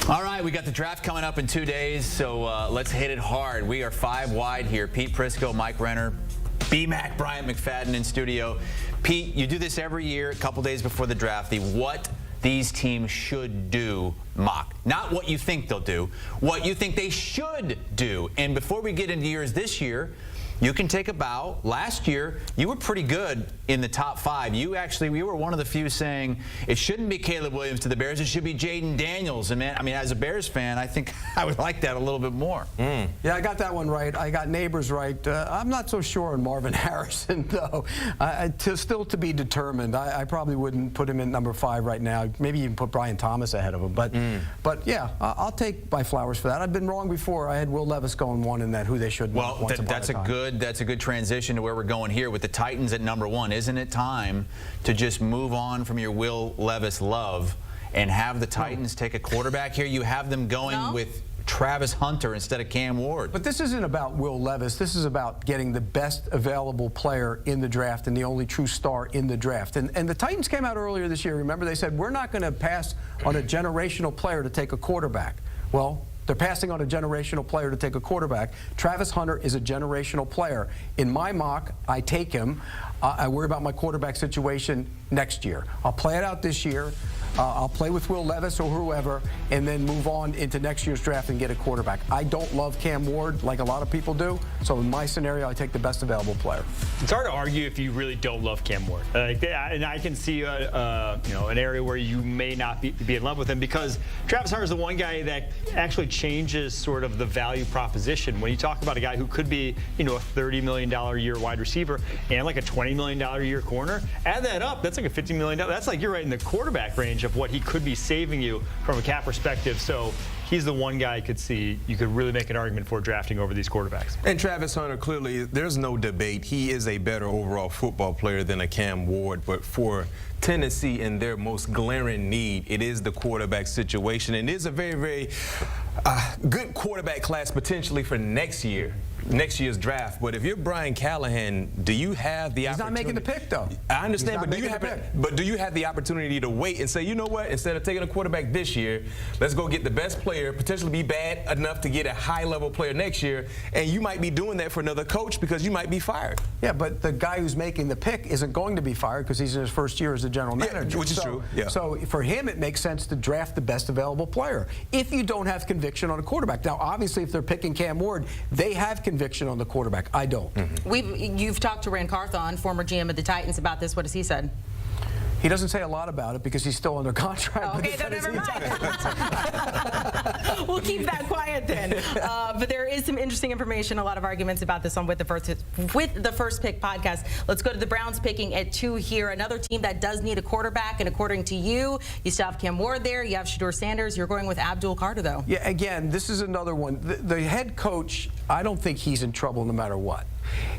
All right, we got the draft coming up in 2 days, so let's hit it hard. We are 5 wide here. Pete Prisco, Mike Renner, B-Mac, Bryant McFadden in studio. Pete, you do this every year, a couple days before the draft, the what these teams should do mock. Not what you think they'll do, what you think they should do. And before we get into yours this year, you can take a bow. Last year, you were pretty good in the top 5. You were one of the few saying it shouldn't be Caleb Williams to the Bears. It should be Jaden Daniels. And man, I mean, as a Bears fan, I think I would like that a little bit more. Yeah, I got that one right. I got Neighbors right. I'm not so sure on Marvin Harrison, though. Still to be determined. I probably wouldn't put him in number 5 right now. Maybe even put Brian Thomas ahead of him. But yeah, I'll take my flowers for that. I've been wrong before. I had Will Levis going 1 in that who they should. Well, that's a good transition to where we're going here with the Titans at number 1. Isn't it time to just move on from your Will Levis love and have the Titans take a quarterback here? You have them going with Travis Hunter instead of Cam Ward. But this isn't about Will Levis. This is about getting the best available player in the draft and the only true star in the draft. And the Titans came out earlier this year. Remember, they said, we're not going to pass on a generational player to take a quarterback. Well, they're passing on a generational player to take a quarterback. Travis Hunter is a generational player. In my mock, I take him. I worry about my quarterback situation next year. I'll play it out this year. I'll play with Will Levis or whoever, and then move on into next year's draft and get a quarterback. I don't love Cam Ward like a lot of people do, so in my scenario, I take the best available player. It's hard to argue if you really don't love Cam Ward. And I can see an area where you may not be in love with him, because Travis Hunter is the one guy that actually changes sort of the value proposition. When you talk about a guy who could be, a $30 million a year wide receiver and like a $20 million a year corner, add that up, that's like a $50 million. That's like you're right in the quarterback range of what he could be saving you from a cap perspective. So he's the one guy I could see you could really make an argument for drafting over these quarterbacks. And Travis Hunter, clearly, there's no debate. He is a better overall football player than a Cam Ward. But for Tennessee and their most glaring need, it is the quarterback situation. And it is a very, very good quarterback class potentially for next year's draft. But if you're Brian Callahan, do you have the opportunity? He's not making the pick, though. I understand, but do you have the opportunity to wait and say, you know what, instead of taking a quarterback this year, let's go get the best player, potentially be bad enough to get a high-level player next year, and you might be doing that for another coach because you might be fired. Yeah, but the guy who's making the pick isn't going to be fired because he's in his first year as a general manager. Yeah, which is true. Yeah. So for him, it makes sense to draft the best available player if you don't have conviction on a quarterback. Now, obviously, if they're picking Cam Ward, they have conviction on the quarterback. I don't. You've talked to Ran Carthon, former GM of the Titans, about this. What has he said? He doesn't say a lot about it because he's still under contract. Okay, then never mind. We'll keep that quiet then. But there is some interesting information, a lot of arguments about this on With the First Pick podcast. Let's go to the Browns picking at 2 here. Another team that does need a quarterback, and according to you, you still have Cam Ward there. You have Shedeur Sanders. You're going with Abdul Carter, though. Yeah, again, this is another one. The head coach, I don't think he's in trouble no matter what.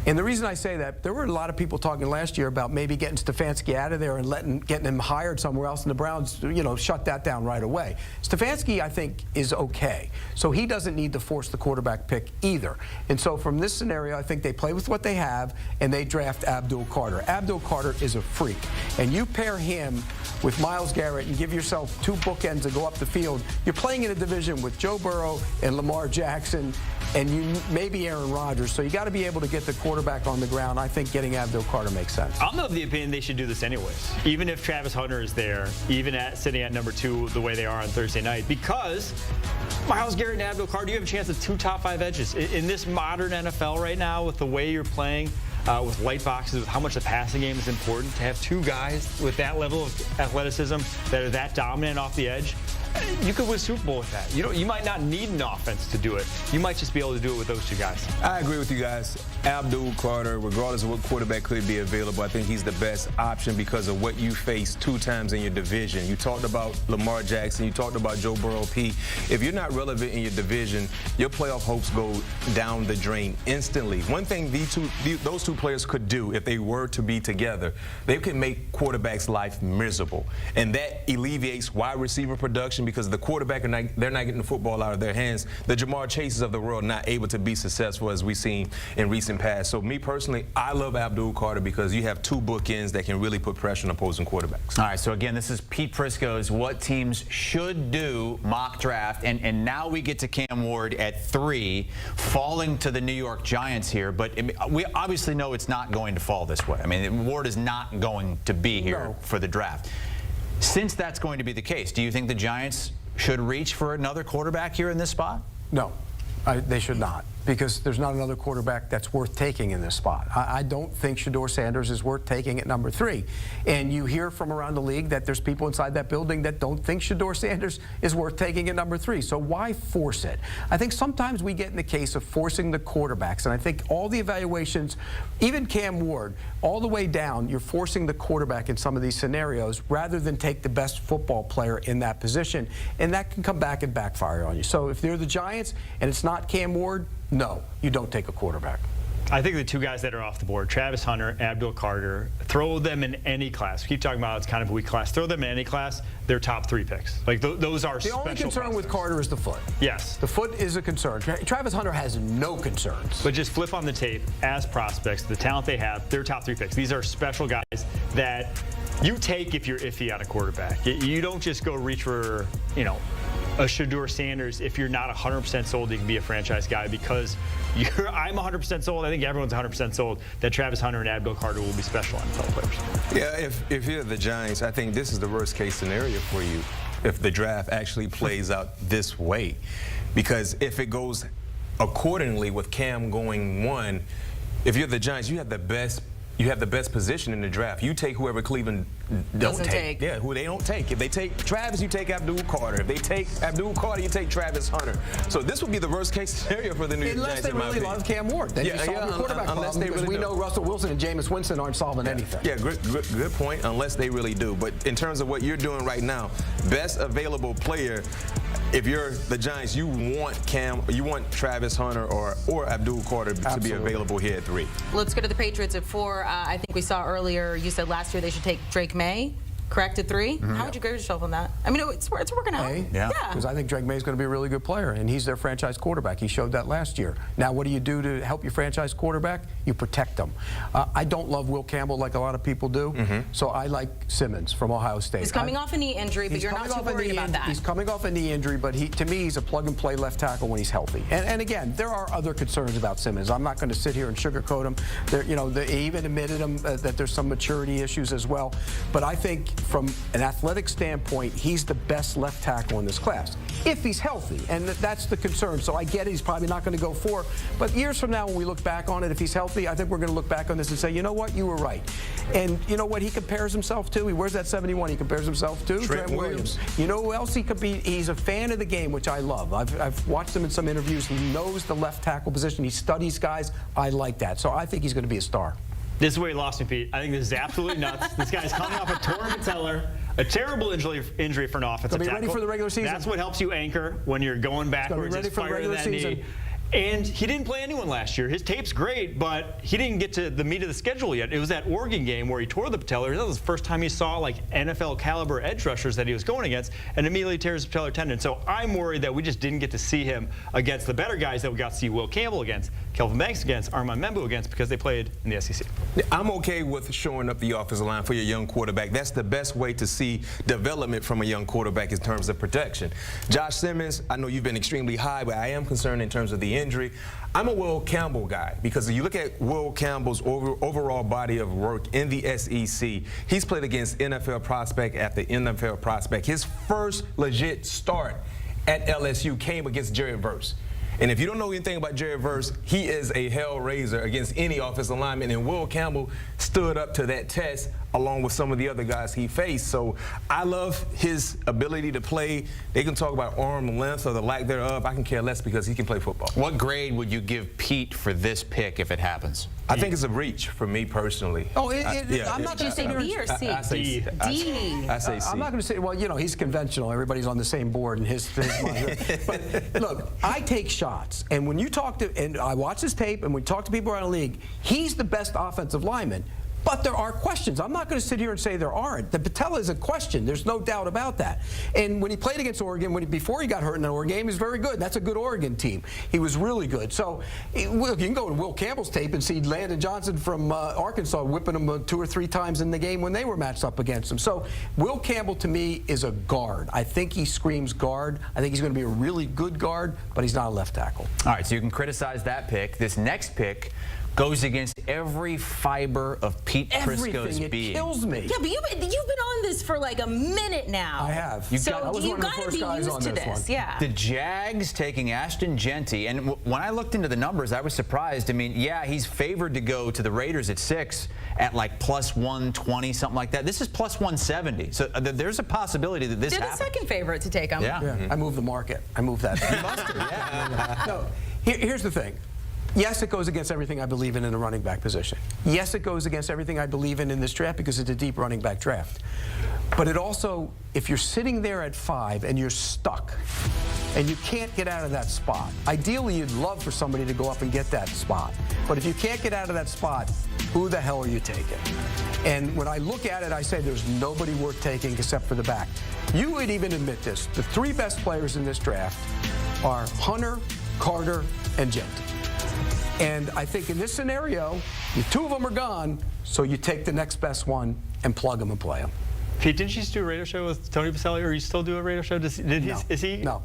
And the reason I say that, there were a lot of people talking last year about maybe getting Stefanski out of there and getting him hired somewhere else, and the Browns, shut that down right away. Stefanski, I think, is okay. So he doesn't need to force the quarterback pick either. And so from this scenario, I think they play with what they have, and they draft Abdul Carter. Abdul Carter is a freak. And you pair him with Myles Garrett and give yourself 2 bookends to go up the field. You're playing in a division with Joe Burrow and Lamar Jackson and maybe Aaron Rodgers. So you got to be able to get the quarterback on the ground. I think getting Abdul Carter makes sense. I'm of the opinion they should do this anyways, even if Travis Hunter is there, even sitting at number 2 the way they are on Thursday night, because Myles Garrett and Abdul Carter, you have a chance at 2 top 5 edges. In this modern NFL right now, with the way you're playing, with light boxes, with how much the passing game is important, to have 2 guys with that level of athleticism that are that dominant off the edge, you could win a Super Bowl with that. You might not need an offense to do it. You might just be able to do it with those 2 guys. I agree with you guys. Abdul Carter, regardless of what quarterback could be available, I think he's the best option because of what you face 2 times in your division. You talked about Lamar Jackson. You talked about Joe Burrow, P. If you're not relevant in your division, your playoff hopes go down the drain instantly. One thing those two players could do if they were to be together, they could make quarterbacks' life miserable. And that alleviates wide receiver production because the quarterback, they're not getting the football out of their hands. The Jamar Chases of the world not able to be successful as we've seen in recent decent pass. So me personally, I love Abdul Carter because you have two bookends that can really put pressure on opposing quarterbacks. All right, so again, this is Pete Prisco's What Teams Should Do mock draft, and now we get to Cam Ward at 3, falling to the New York Giants here, but we obviously know it's not going to fall this way. I mean, Ward is not going to be here for the draft. Since that's going to be the case, do you think the Giants should reach for another quarterback here in this spot? No, they should not, because there's not another quarterback that's worth taking in this spot. I don't think Shedeur Sander is worth taking at number 3. And you hear from around the league that there's people inside that building that don't think Shedeur Sander is worth taking at number 3. So why force it? I think sometimes we get in the case of forcing the quarterbacks, and I think all the evaluations, even Cam Ward, all the way down, you're forcing the quarterback in some of these scenarios rather than take the best football player in that position, and that can come back and backfire on you. So if they're the Giants and it's not Cam Ward, no, you don't take a quarterback. I think the two guys that are off the board, Travis Hunter, Abdul Carter, throw them in any class. We keep talking about it's kind of a weak class. Throw them in any class, they're top 3 picks. Like those are the only concern prospects. with Carter is the foot. Yes. The foot is a concern. Travis Hunter has no concerns. But just flip on the tape as prospects, the talent they have, they're top 3 picks. These are special guys that you take if you're iffy on a quarterback. You don't just go reach for, a Shedeur Sanders if you're not 100% sold he can be a franchise guy, because I'm 100% sold. I think everyone's 100% sold that Travis Hunter and Abdul Carter will be special NFL players. Yeah, if you're the Giants, I think this is the worst case scenario for you if the draft actually plays out this way. Because if it goes accordingly with Cam going 1, if you're the Giants, you have the best position in the draft. You take whoever Cleveland don't take. Yeah, who they don't take. If they take Travis, you take Abdul Carter. If they take Abdul Carter, you take Travis Hunter. So this would be the worst case scenario for the New York Giants. Unless they really love Cam Ward. Then you solve your quarterback problem, because we know Russell Wilson and Jameis Winston aren't solving anything. Yeah, good point, unless they really do. But in terms of what you're doing right now, best available player, if you're the Giants, you want Travis Hunter or Abdul Carter to be available here at 3. Let's go to the Patriots at 4. I think we saw earlier, you said last year they should take Drake May. Correct at 3? How would you grade yourself on that? I mean, it's working out. Yeah. Because I think Drake May is going to be a really good player, and he's their franchise quarterback. He showed that last year. Now, what do you do to help your franchise quarterback? You protect them. I don't love Will Campbell like a lot of people do, so I like Simmons from Ohio State. He's coming off a knee injury, but you're not too worried about that. He's coming off a knee injury, but to me, he's a plug-and-play left tackle when he's healthy. And again, there are other concerns about Simmons. I'm not going to sit here and sugarcoat him. They even admitted that there's some maturity issues as well. But I think from an athletic standpoint, he's the best left tackle in this class, if he's healthy, and that's the concern. So I get it, he's probably not going to go 4, but years from now when we look back on it, if he's healthy, I think we're going to look back on this and say, you know what, you were right. And you know what he compares himself to? He wears that 71, he compares himself to? Trent Williams. You know who else he could be? He's a fan of the game, which I love. I've watched him in some interviews. He knows the left tackle position. He studies guys. I like that. So I think he's going to be a star. This is where he lost me, Pete. I think this is absolutely nuts. This guy's coming off a torn patellar, a terrible injury for an offensive tackle. Ready for the regular season. That's what helps you anchor when you're going backwards. Ready for the regular season. Knee. And he didn't play anyone last year. His tape's great, but he didn't get to the meat of the schedule yet. It was that Oregon game where he tore the patellar. That was the first time he saw like NFL caliber edge rushers that he was going against, and immediately tears his patellar tendon. So I'm worried that we just didn't get to see him against the better guys that we got to see Will Campbell against, Kelvin Banks against, Armand Membu against, because they played in the SEC. I'm okay with showing up the offensive line for your young quarterback. That's the best way to see development from a young quarterback in terms of protection. Josh Simmons, I know you've been extremely high, but I am concerned in terms of the injury. I'm a Will Campbell guy, because if you look at Will Campbell's overall body of work in the SEC, he's played against NFL prospect after NFL prospect. His first legit start at LSU came against Jerry Verse. And if you don't know anything about Jerry Verse, he is a hell-raiser against any offensive lineman, and Will Campbell stood up to that test along with some of the other guys he faced. So I love his ability to play. They can talk about arm length or the lack thereof. I can care less because he can play football. What grade would you give Pete for this pick if it happens? I think it's a reach for me personally. Oh, I'm not going to say B or C. I say C. D. I say C. I'm not going to say, well, you know, he's conventional. Everybody's on the same board in his mind. But look, I take shots. And when you talk to, and I watch his tape, and we talk to people around the league, he's the best offensive lineman. But there are questions. I'm not going to sit here and say there aren't. The Patel is a question. There's no doubt about that. And when he played against Oregon, before he got hurt in that Oregon game, he was very good. That's a good Oregon team. He was really good. So you can go to Will Campbell's tape and see Landon Johnson from Arkansas whipping him 2 or 3 times in the game when they were matched up against him. So Will Campbell, to me, is a guard. I think he screams guard. I think he's going to be a really good guard, but he's not a left tackle. All right, so you can criticize that pick. This next pick goes against every fiber of Pete Prisco's being. It kills me. Yeah, but you've been on this for like a minute now. I have. You got to be used to this. Yeah. The Jags taking Ashton Jeanty, and when I looked into the numbers, I was surprised. I mean, yeah, he's favored to go to the Raiders at 6 at like plus 120, something like that. This is plus 170. So there's a possibility that this happens. They're the second favorite to take him. Yeah. Mm-hmm. I moved the market. I moved that. You must have, yeah. No, here's the thing. Yes, it goes against everything I believe in the running back position. Yes, it goes against everything I believe in this draft because it's a deep running back draft. But it also, if you're sitting there at 5 and you're stuck and you can't get out of that spot, ideally you'd love for somebody to go up and get that spot. But if you can't get out of that spot, who the hell are you taking? And when I look at it, I say there's nobody worth taking except for the back. You would even admit this. The 3 best players in this draft are Hunter, Carter, and Jeanty. And I think in this scenario, the 2 of them are gone, so you take the next best one and plug them and play them. Pete, didn't you just do a radio show with Tony Baselli, or you still do a radio show? No. Is he? No.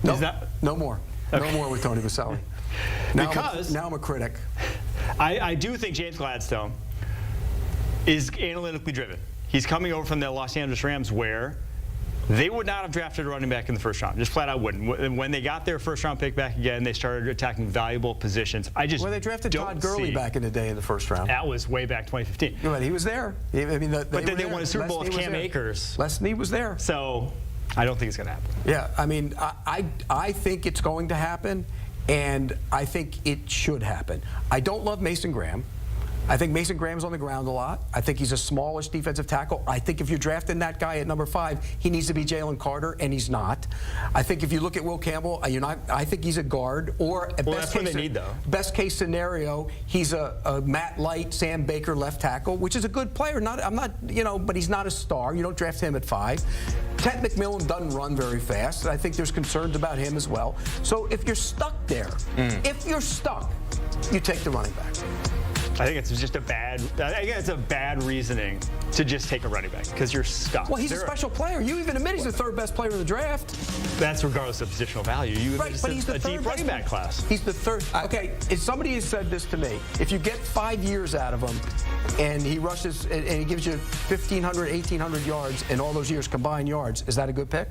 No more. Okay. No more with Tony Baselli. Now I'm a critic. I do think James Gladstone is analytically driven. He's coming over from the Los Angeles Rams, where they would not have drafted a running back in the first round. Just flat out wouldn't. When they got their first round pick back again, they started attacking valuable positions. Well, they drafted Todd Gurley back in the day in the first round. That was way back 2015. Yeah, but he was there. I mean, but then they won a Super Bowl with Cam Akers. Les Snead was there. So I don't think it's going to happen. Yeah, I mean, I think it's going to happen, and I think it should happen. I don't love Mason Graham. I think Mason Graham's on the ground a lot. I think he's a smallish defensive tackle. I think if you're drafting that guy at number 5, he needs to be Jalen Carter, and he's not. I think if you look at Will Campbell, I think he's a guard, or at that's what they need, though. Best case scenario, he's a Matt Light, Sam Baker left tackle, which is a good player. But he's not a star. You don't draft him at 5. Ted McMillan doesn't run very fast. I think there's concerns about him as well. So if you're stuck there, you take the running back. I think it's just a bad reasoning to just take a running back because you're stuck. Well, he's a special player. You even admit he's the 3rd best player in the draft. That's regardless of positional value. Right, but he's the 3rd deep running back class. He's the 3rd. Okay, if somebody has said this to me, if you get 5 years out of him and he rushes and he gives you 1,500, 1,800 yards and all those years combined yards, is that a good pick?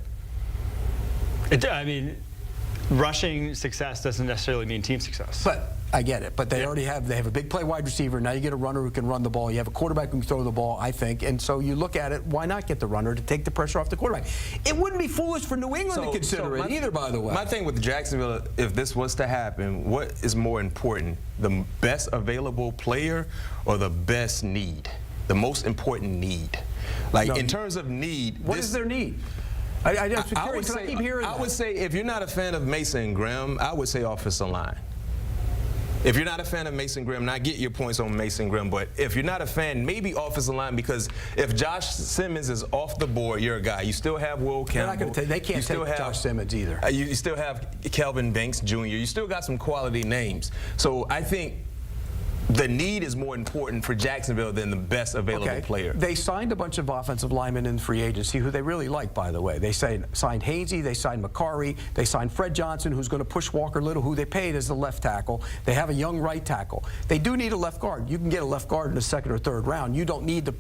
Rushing success doesn't necessarily mean team success. But I get it. But they already have a big play wide receiver. Now you get a runner who can run the ball. You have a quarterback who can throw the ball, I think. And so you look at it, why not get the runner to take the pressure off the quarterback? It wouldn't be foolish for New England to consider it either, by the way. My thing with Jacksonville, if this was to happen, what is more important, the best available player or the best need? The most important need? In terms of need. What is their need? I would say if you're not a fan of Mason Graham, I would say offensive line. If you're not a fan of Mason Graham, and I get your points on Mason Graham, but if you're not a fan, maybe offensive line, because if Josh Simmons is off the board, you're a guy. You still have Will Campbell. They can't take Josh Simmons either. You still have Kelvin Banks Jr. You still got some quality names. So I think the need is more important for Jacksonville than the best available player. They signed a bunch of offensive linemen in free agency who they really like, by the way. They signed Hainsey, they signed McCarry, they signed Fred Johnson, who's going to push Walker Little, who they paid as the left tackle. They have a young right tackle. They do need a left guard. You can get a left guard in the 2nd or 3rd round. You don't need to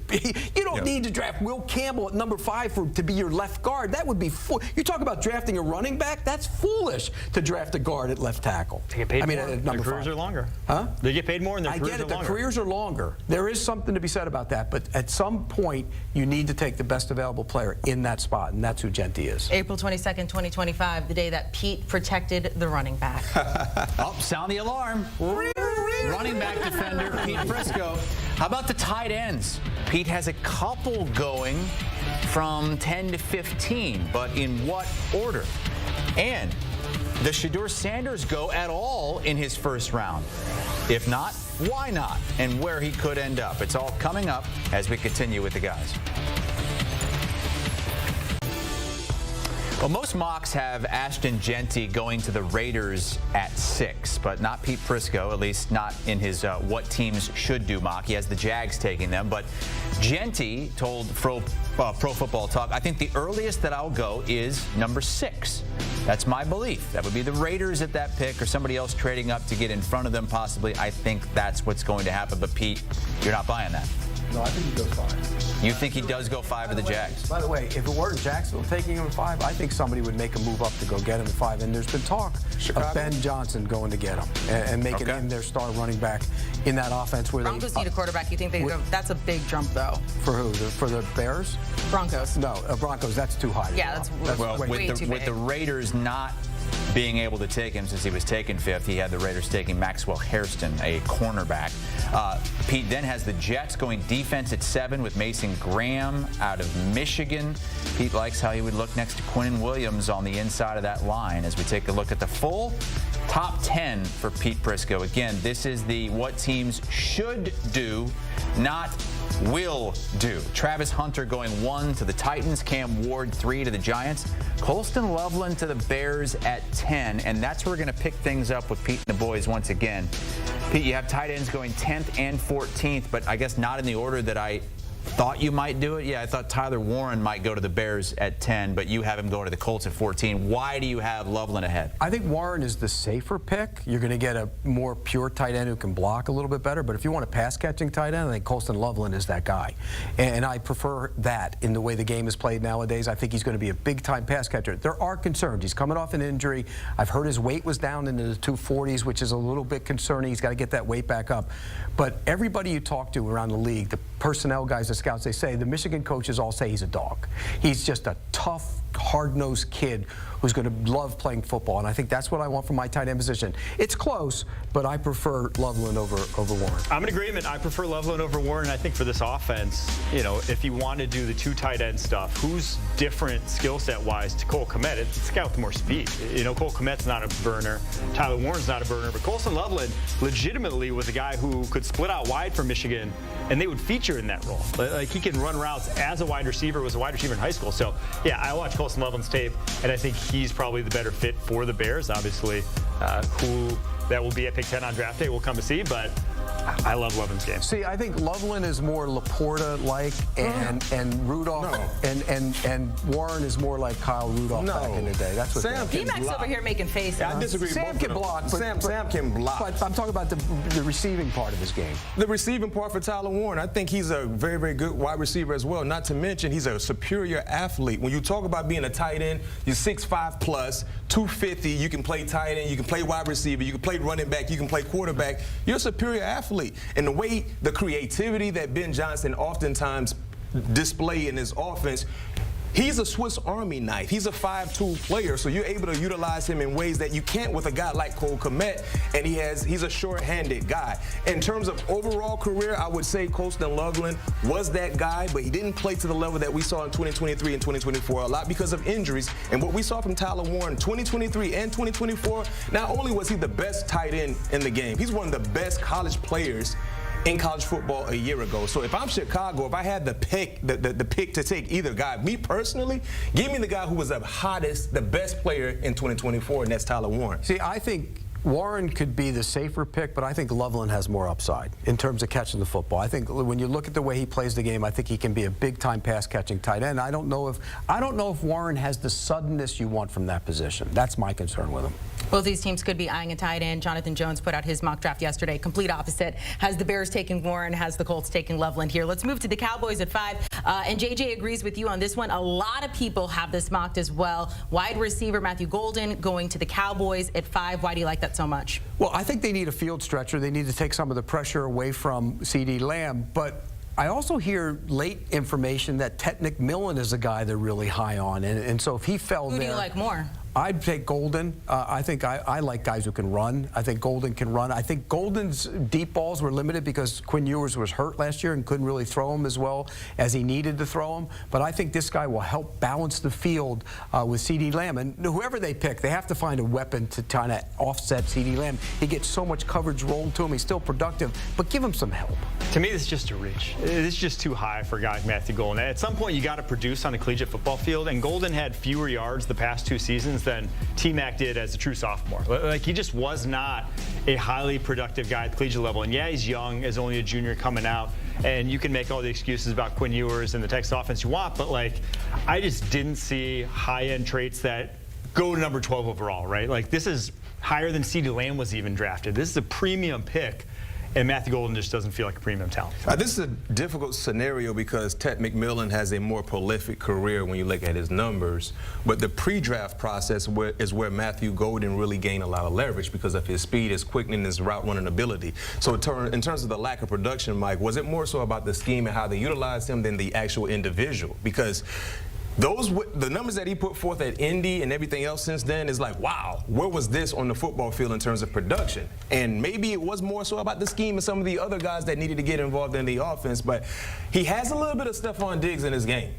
need to draft Will Campbell at number 5 to be your left guard. That would be you talk about drafting a running back. That's foolish to draft a guard at left tackle. They get paid more. At number 5. Their careers are longer. Huh? They get paid more and their I get it. The careers are longer. There is something to be said about that. But at some point, you need to take the best available player in that spot, and that's who Jeanty is. April 22nd, 2025, the day that Pete protected the running back. Sound the alarm. Running back defender Pete Prisco. How about the tight ends? Pete has a couple going from 10 to 15, but in what order? And does Shedeur Sanders go at all in his first round? If not, why not, and where he could end up. It's all coming up as we continue with the guys. Well, most mocks have Ashton Jeanty going to the Raiders at 6, but not Pete Prisco, at least not in his what teams should do mock. He has the Jags taking them, but Jeanty told Pro Football Talk, I think the earliest that I'll go is number 6. That's my belief. That would be the Raiders at that pick or somebody else trading up to get in front of them possibly. I think that's what's going to happen, but Pete, you're not buying that. No, I think he goes 5. You think he does go 5 to the Jags? By the way, if it weren't Jacksonville taking him at 5, I think somebody would make a move up to go get him at 5. And there's been talk of Ben Johnson going to get him and making him their star running back in that offense. Where Broncos need a quarterback. You think they go? That's a big jump, though. For who? For the Bears? Broncos. No, Broncos. That's too high. Yeah, that's way too big. With the Raiders not being able to take him since he was taken 5th, he had the Raiders taking Maxwell Haistron, a cornerback. Pete then has the Jets going defense at 7 with Mason Graham out of Michigan. Pete likes how he would look next to Quinnen Williams on the inside of that line as we take a look at the full top 10 for Pete Prisco. Again, this is the what teams should do, not will do. Travis Hunter going 1 to the Titans, Cam Ward 3 to the Giants, Colston Loveland to the Bears at 10, and that's where we're going to pick things up with Pete and the boys once again. Pete, you have tight ends going 10th and 14th, but I guess not in the order that I thought you might do it. Yeah, I thought Tyler Warren might go to the Bears at 10, but you have him going to the Colts at 14. Why do you have Loveland ahead? I think Warren is the safer pick. You're going to get a more pure tight end who can block a little bit better, but if you want a pass-catching tight end, I think Colston Loveland is that guy. And I prefer that in the way the game is played nowadays. I think he's going to be a big-time pass catcher. There are concerns. He's coming off an injury. I've heard his weight was down into the 240s, which is a little bit concerning. He's got to get that weight back up. But everybody you talk to around the league, the personnel guys, the scouts, they say, the Michigan coaches all say he's a dog. He's just a tough, hard-nosed kid who's going to love playing football, and I think that's what I want from my tight end position. It's close, but I prefer Loveland over Warren. I'm in agreement. I prefer Loveland over Warren. I think for this offense, you know, if you want to do the 2 tight end stuff, who's different skill set-wise to Cole Kmet? It's a guy with more speed. You know, Cole Kmet's not a burner. Tyler Warren's not a burner, but Colston Loveland legitimately was a guy who could split out wide for Michigan, and they would feature in that role. Like, he can run routes as a wide receiver, was a wide receiver in high school. So, yeah, I watched Colston Loveland's tape, and I think he's probably the better fit for the Bears. Obviously, who that will be at pick 10 on draft day, we'll come to see, but I love Loveland's game. See, I think Loveland is more Laporta-like, and Rudolph, and Warren is more like Kyle Rudolph back in the day. That's what Sam can block. Over here making faces. I disagree. Sam can block. But Sam can block. But I'm talking about the receiving part of his game. The receiving part for Tyler Warren, I think he's a very, very good wide receiver as well. Not to mention he's a superior athlete. When you talk about being a tight end, you're 6'5 plus, 250. You can play tight end. You can play wide receiver. You can play running back. You can play quarterback. You're a superior athlete. And the creativity that Ben Johnson oftentimes display in his offense, he's a Swiss Army knife. He's a 5-tool player, so you're able to utilize him in ways that you can't with a guy like Cole Kmet, and he's a short-handed guy. In terms of overall career, I would say Colston Loveland was that guy, but he didn't play to the level that we saw in 2023 and 2024, a lot because of injuries. And what we saw from Tyler Warren 2023 and 2024, not only was he the best tight end in the game, he's one of the best college players in college football a year ago. So if I'm Chicago, if I had the pick, the pick to take either guy, me personally, give me the guy who was the hottest, the best player in 2024, and that's Tyler Warren. See, I think Warren could be the safer pick, but I think Loveland has more upside in terms of catching the football. I think when you look at the way he plays the game, I think he can be a big-time pass-catching tight end. I don't know if Warren has the suddenness you want from that position. That's my concern with him. Both these teams could be eyeing a tight end. Jonathan Jones put out his mock draft yesterday. Complete opposite. Has the Bears taking Warren, has the Colts taking Loveland here. Let's move to the Cowboys at 5. And JJ agrees with you on this one. A lot of people have this mocked as well. Wide receiver Matthew Golden going to the Cowboys at 5. Why do you like that so much? Well, I think they need a field stretcher. They need to take some of the pressure away from CeeDee Lamb. But I also hear late information that Ted McMillan is a guy they're really high on. And so if he fell there. Who do you like more? I'd take Golden. I think I like guys who can run. I think Golden can run. I think Golden's deep balls were limited because Quinn Ewers was hurt last year and couldn't really throw them as well as he needed to throw them. But I think this guy will help balance the field with CeeDee Lamb. And whoever they pick, they have to find a weapon to kind of offset CeeDee Lamb. He gets so much coverage rolled to him. He's still productive, but give him some help. To me, this is just a reach. It's just too high for a guy like Matthew Golden. At some point, you got to produce on a collegiate football field, and Golden had fewer yards the past 2 seasons than T-Mac did as a true sophomore. Like, he just was not a highly productive guy at the collegiate level. And yeah, he's young, as only a junior coming out, and you can make all the excuses about Quinn Ewers and the Texas offense you want, but like, I just didn't see high-end traits that go to number 12 overall, right? Like, this is higher than CeeDee Lamb was even drafted. This is a premium pick. And Matthew Golden just doesn't feel like a premium talent. This is a difficult scenario because Ted McMillan has a more prolific career when you look at his numbers. But the pre-draft process is where Matthew Golden really gained a lot of leverage because of his speed, his quickness, and his route running ability. So in terms of the lack of production, Mike, was it more so about the scheme and how they utilized him than the actual individual? Because the numbers that he put forth at Indy and everything else since then is like, wow, where was this on the football field in terms of production? And maybe it was more so about the scheme and some of the other guys that needed to get involved in the offense, but he has a little bit of Stephon Diggs in his game.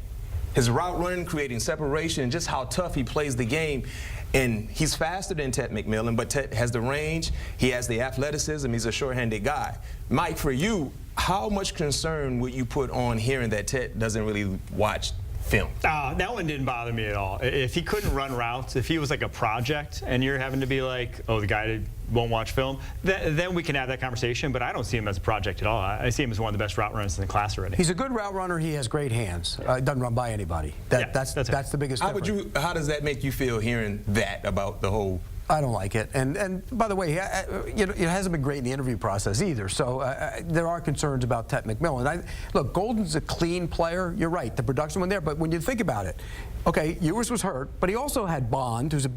His route running, creating separation, just how tough he plays the game. And he's faster than Ted McMillan, but Ted has the range, he has the athleticism, he's a short-handed guy. Mike, for you, how much concern would you put on hearing that Ted doesn't really watch film? That one didn't bother me at all. If he couldn't run routes, if he was like a project and you're having to be like, oh, the guy won't watch film, then we can have that conversation, but I don't see him as a project at all. I see him as one of the best route runners in the class already. He's a good route runner. He has great hands. Doesn't run by anybody. That's the biggest difference. How does that make you feel hearing that about the whole? I don't like it. And by the way, it hasn't been great in the interview process either. So there are concerns about Ted McMillan. Look, Golden's a clean player. You're right. The production went there. But when you think about it, okay, Ewers was hurt, but he also had Bond, who's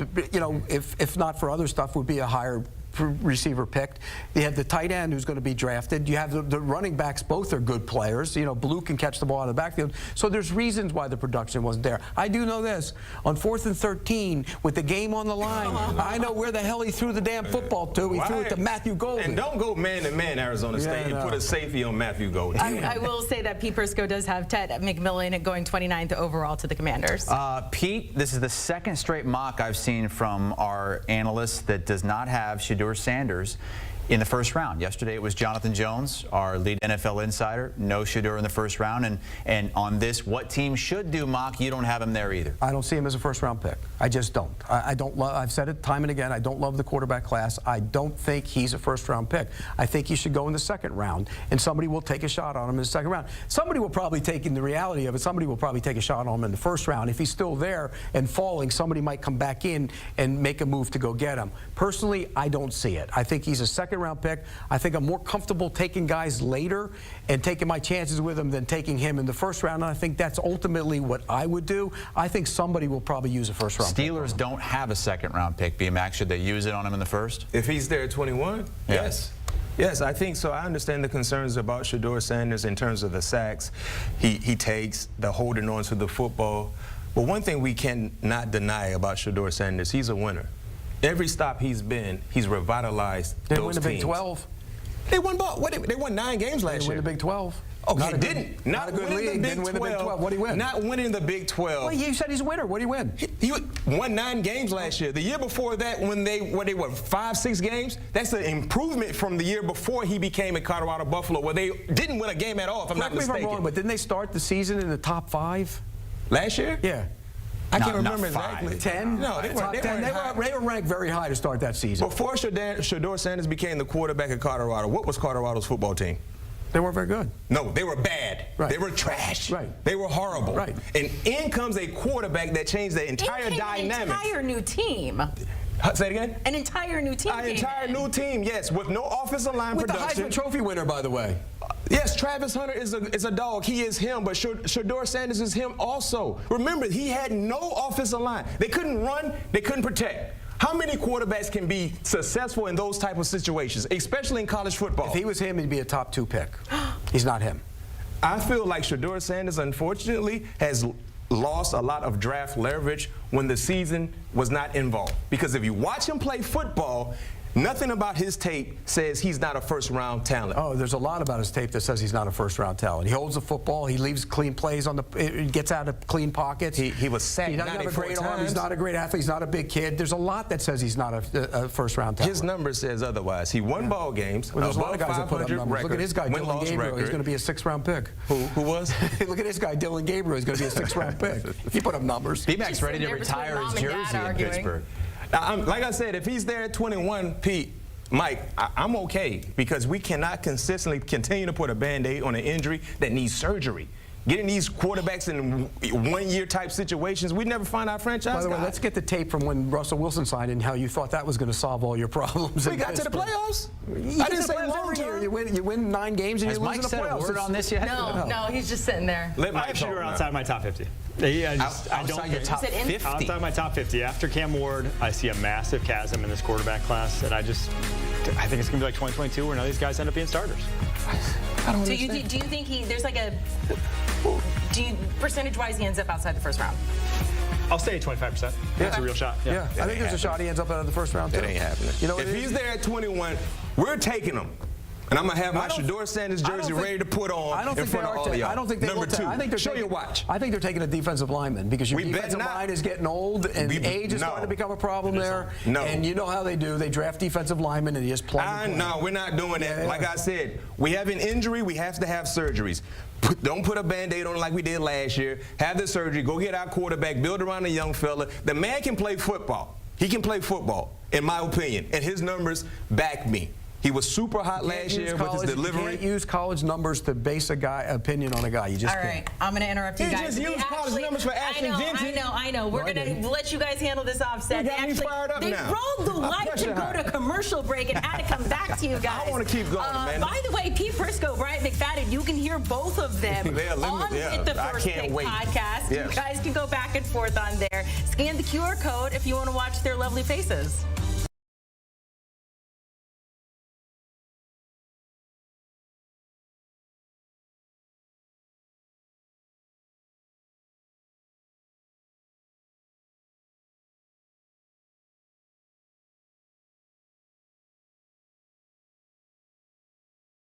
if not for other stuff, would be a higher receiver picked. You have the tight end who's going to be drafted. You have the running backs. Both are good players. Blue can catch the ball out of the backfield. So there's reasons why the production wasn't there. I do know this. On 4th and 13, with the game on the line, I know where the hell he threw the damn football to. He threw it to Matthew Golden. And don't go man-to-man, Arizona State, and put a safety on Matthew Golden. I will say that Pete Prisco does have Ted McMillan going 29th overall to the Commanders. Pete, this is the second straight mock I've seen from our analysts that does not have Shedeur Sanders in the first round. Yesterday it was Jonathan Jones, our lead NFL insider. No Shedeur in the first round. And on this, what team should do mock, you don't have him there either. I don't see him as a first-round pick. I just don't. I don't love. I've said it time and again. I don't love the quarterback class. I don't think he's a first-round pick. I think he should go in the second round, and somebody will take a shot on him in the second round. Somebody will probably take, in the reality of it, somebody will probably take a shot on him in the first round. If he's still there and falling, somebody might come back in and make a move to go get him. Personally, I don't see it. I think he's a second-round pick. I think I'm more comfortable taking guys later and taking my chances with them than taking him in the first round. And I think that's ultimately what I would do. I think somebody will probably use a first-round pick. Steelers don't have a second-round pick, BMAX. Should they use it on him in the first? If he's there at 21, yes. Yes, I think so. I understand the concerns about Shedeur Sanders in terms of the sacks he takes, the holding on to the football. But one thing we cannot deny about Shedeur Sanders, he's a winner. Every stop he's been, he's revitalized those teams. They win the Big 12. They won 9 games last year. They win the Big 12. Okay, not a good league. Didn't win the Big 12. What did he win? Not winning the Big 12. Well, you said he's a winner. What did he win? He won 9 games last year. The year before that, when they were 5, 6 games, that's an improvement from the year before he became at Colorado Buffalo, where they didn't win a game at all, if I'm not mistaken. Correct me if I'm wrong, but didn't they start the season in the top 5? Last year? Yeah. I can't remember exactly. 10? No, they weren't. They were ranked very high to start that season. Before Shedeur Sanders became the quarterback at Colorado, what was Colorado's football team? They weren't very good. No, they were bad. Right. They were trash. Right. They were horrible. Right. And in comes a quarterback that changed the entire dynamic. An entire new team. Say it again? An entire new team. An entire new team, yes, with no offensive line production. With the Heisman Trophy winner, by the way. Yes, Travis Hunter is a dog. He is him, but Shedeur Sanders is him also. Remember, he had no offensive line. They couldn't run. They couldn't protect. How many quarterbacks can be successful in those type of situations, especially in college football? If he was him, he'd be a top 2 pick. He's not him. I feel like Shedeur Sanders, unfortunately, has lost a lot of draft leverage when the season was not involved. Because if you watch him play football, nothing about his tape says he's not a first-round talent. Oh, there's a lot about his tape that says he's not a first-round talent. He holds the football. He leaves clean plays on the. Gets out of clean pockets. He was sacked. He doesn't have a great arm. He's not a great athlete. He's not a big kid. There's a lot that says he's not a first-round talent. His number says otherwise. He won ball games. Well, there's a lot of guys that put up numbers. Record, look at his guy, Dylan Gabriel. He's going to be a 6th-round pick. Who was? Look at his guy, Dylan Gabriel. He's going to be a 6th-round pick. He put up numbers. B-Mac's ready to retire his jersey in Pittsburgh. Now, like I said, if he's there at 21, Pete, Mike, I'm okay because we cannot consistently continue to put a Band-Aid on an injury that needs surgery. Getting these quarterbacks in one-year type situations, we never find our franchise. By the way, guy. let's get the tape from when Russell Wilson signed and how you thought that was going to solve all your problems. We got to the playoffs. I didn't say long term. You win 9 games and Has you lose Mike in the said playoffs. a word on this yet? No, he's just sitting there. Let I Mike actually talk are now. outside my top 50. Outside your top You said in? 50. Outside my top 50. After Cam Ward, I see a massive chasm in this quarterback class, and I think it's going to be like 2022 where none of these guys end up being starters. I don't So understand. do you think there's like a percentage-wise he ends up outside the first round? I'll say 25%. That's a real shot. Yeah, I think there's a shot he ends up out of the first round. That ain't happening. You know, if he's there at 21, we're taking him. And I'm going to have my Shedeur Sanders jersey ready to put on in front of all of y'all. I don't think they Number will 2, I think they're show taking, your watch. I think they're taking a defensive lineman because your We bet defensive not. line is getting old and age is starting to become a problem there. No. And you know how they do. They draft defensive linemen and you just plug and play. No, we're not doing that. Yeah. Like I said, we have an injury. We have to have surgeries. Don't put a Band-Aid on it like we did last year. Have the surgery. Go get our quarterback. Build around the young fella. The man can play football. He can play football, in my opinion. And his numbers back me. He was super hot last year with his delivery. You can't use college numbers to base a guy opinion on a guy. You just All can't. right, I'm going to interrupt you He guys. just used college numbers for Ashton Jeanty. I know. We're going to let you guys handle this offset. You got me fired up they now. rolled the light to go to commercial break and had to come back to you guys. I want to keep going, man. By the way, Pete Prisco, Bryant McFadden, you can hear both of them on the I First can't Pick wait. podcast. Yes. You guys can go back and forth on there. Scan the QR code if you want to watch their lovely faces.